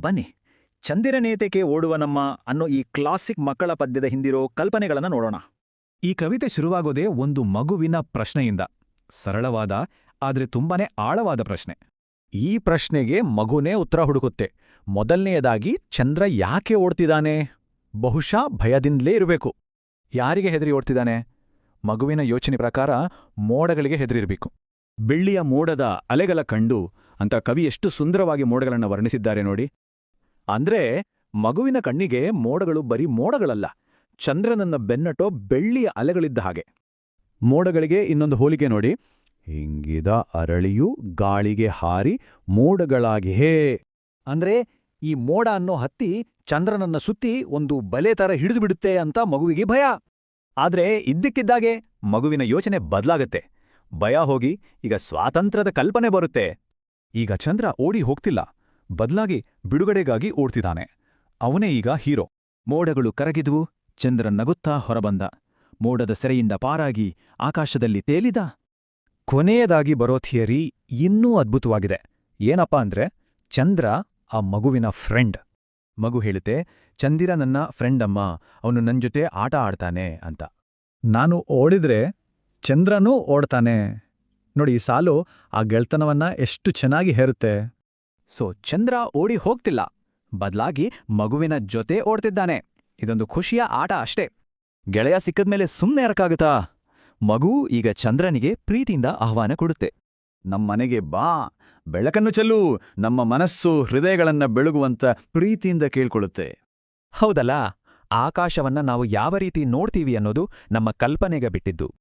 ಬನ್ನಿ, ಚಂದಿರನೇತಕ್ಕೆ ಓಡುವನಮ್ಮ ಅನ್ನೋ ಈ ಕ್ಲಾಸಿಕ್ ಮಕ್ಕಳ ಪದ್ಯದ ಹಿಂದಿರೋ ಕಲ್ಪನೆಗಳನ್ನ ನೋಡೋಣ. ಈ ಕವಿತೆ ಶುರುವಾಗೋದೇ ಒಂದು ಮಗುವಿನ ಪ್ರಶ್ನೆಯಿಂದ. ಸರಳವಾದ ಆದ್ರೆ ತುಂಬಾನೇ ಆಳವಾದ ಪ್ರಶ್ನೆ. ಈ ಪ್ರಶ್ನೆಗೆ ಮಗುನೇ ಉತ್ತರ ಹುಡುಕುತ್ತೆ. ಮೊದಲನೆಯದಾಗಿ, ಚಂದ್ರ ಯಾಕೆ ಓಡ್ತಿದ್ದಾನೆ? ಬಹುಶಃ ಭಯದಿಂದಲೇ ಇರಬೇಕು. ಯಾರಿಗೆ ಹೆದರಿ ಓಡ್ತಿದ್ದಾನೆ? ಮಗುವಿನ ಯೋಚನೆ ಪ್ರಕಾರ ಮೋಡಗಳಿಗೆ ಹೆದರಿರ್ಬೇಕು. ಬೆಳ್ಳಿಯ ಮೋಡದ ಅಲೆಗಳ ಕಂಡು ಅಂತ ಕವಿ ಎಷ್ಟು ಸುಂದರವಾಗಿ ಮೋಡಗಳನ್ನು ವರ್ಣಿಸಿದ್ದಾರೆ ನೋಡಿ. ಅಂದ್ರೆ ಮಗುವಿನ ಕಣ್ಣಿಗೆ ಮೋಡಗಳು ಬರೀ ಮೋಡಗಳಲ್ಲ, ಚಂದ್ರನನ್ನ ಬೆನ್ನಟೋ ಬೆಳ್ಳಿಯ ಅಲೆಗಳಿದ್ದ ಹಾಗೆ. ಮೋಡಗಳಿಗೆ ಇನ್ನೊಂದು ಹೋಲಿಕೆ ನೋಡಿ. ಹಿಂಗಿದ ಅರಳಿಯು ಗಾಳಿಗೆ ಹಾರಿ ಮೋಡಗಳಾಗಿ ಹೇ. ಅಂದ್ರೆ ಈ ಮೋಡ ಅನ್ನೋ ಹತ್ತಿ ಚಂದ್ರನನ್ನ ಸುತ್ತಿ ಒಂದು ಬಲೆ ತರ ಹಿಡಿದುಬಿಡುತ್ತೆ ಅಂತ ಮಗುವಿಗೆ ಭಯ. ಆದ್ರೆ ಇದ್ದಕ್ಕಿದ್ದಾಗೆ ಮಗುವಿನ ಯೋಚನೆ ಬದಲಾಗತ್ತೆ. ಭಯ ಹೋಗಿ ಈಗ ಸ್ವಾತಂತ್ರ್ಯದ ಕಲ್ಪನೆ ಬರುತ್ತೆ. ಈಗ ಚಂದ್ರ ಓಡಿ ಹೋಗ್ತಿಲ್ಲ, ಬದಲಾಗಿ ಬಿಡುಗಡೆಗಾಗಿ ಓಡ್ತಿದ್ದಾನೆ. ಅವನೇ ಈಗ ಹೀರೋ. ಮೋಡಗಳು ಕರಗಿದ್ವು, ಚಂದ್ರ ನಗುತ್ತಾ ಹೊರಬಂದ. ಮೋಡದ ಸೆರೆಯಿಂದ ಪಾರಾಗಿ ಆಕಾಶದಲ್ಲಿ ತೇಲಿದ. ಕೊನೆಯದಾಗಿ ಬರೋ ಥಿಯರಿ ಇನ್ನೂ ಅದ್ಭುತವಾಗಿದೆ. ಏನಪ್ಪಾ ಅಂದ್ರೆ, ಚಂದ್ರ ಆ ಮಗುವಿನ ಫ್ರೆಂಡ್. ಮಗು ಹೇಳುತ್ತೆ, ಚಂದಿರ ನನ್ನ ಫ್ರೆಂಡಮ್ಮ, ಅವನು ನನ್ಜೊತೆ ಆಟ ಆಡ್ತಾನೆ ಅಂತ. ನಾನು ಓಡಿದ್ರೆ ಚಂದ್ರನೂ ಓಡ್ತಾನೆ. ನೋಡಿ, ಈ ಸಾಲು ಆ ಗೆಳ್ತನವನ್ನ ಎಷ್ಟು ಚೆನ್ನಾಗಿ ಹೇರುತ್ತೆ. ಸೊ ಚಂದ್ರ ಓಡಿ ಹೋಗ್ತಿಲ್ಲ, ಬದಲಾಗಿ ಮಗುವಿನ ಜೊತೆ ಓಡ್ತಿದ್ದಾನೆ. ಇದೊಂದು ಖುಷಿಯ ಆಟ ಅಷ್ಟೇ. ಗೆಳೆಯ ಸಿಕ್ಕದ್ಮೇಲೆ ಸುಮ್ಮನೆ ಇರಕ್ಕಾಗುತ್ತಾ? ಮಗು ಈಗ ಚಂದ್ರನಿಗೆ ಪ್ರೀತಿಯಿಂದ ಆಹ್ವಾನ ಕೊಡುತ್ತೆ. ನಮ್ಮನೆಗೆ ಬಾ, ಬೆಳಕನ್ನು ಚೆಲ್ಲು, ನಮ್ಮ ಮನಸ್ಸು ಹೃದಯಗಳನ್ನ ಬೆಳಗುವಂತ ಪ್ರೀತಿಯಿಂದ ಕೇಳ್ಕೊಳ್ಳುತ್ತೆ. ಹೌದಲ್ಲ, ಆಕಾಶವನ್ನ ನಾವು ಯಾವ ರೀತಿ ನೋಡ್ತೀವಿ ಅನ್ನೋದು ನಮ್ಮ ಕಲ್ಪನೆಗೆ ಬಿಟ್ಟಿದ್ದು.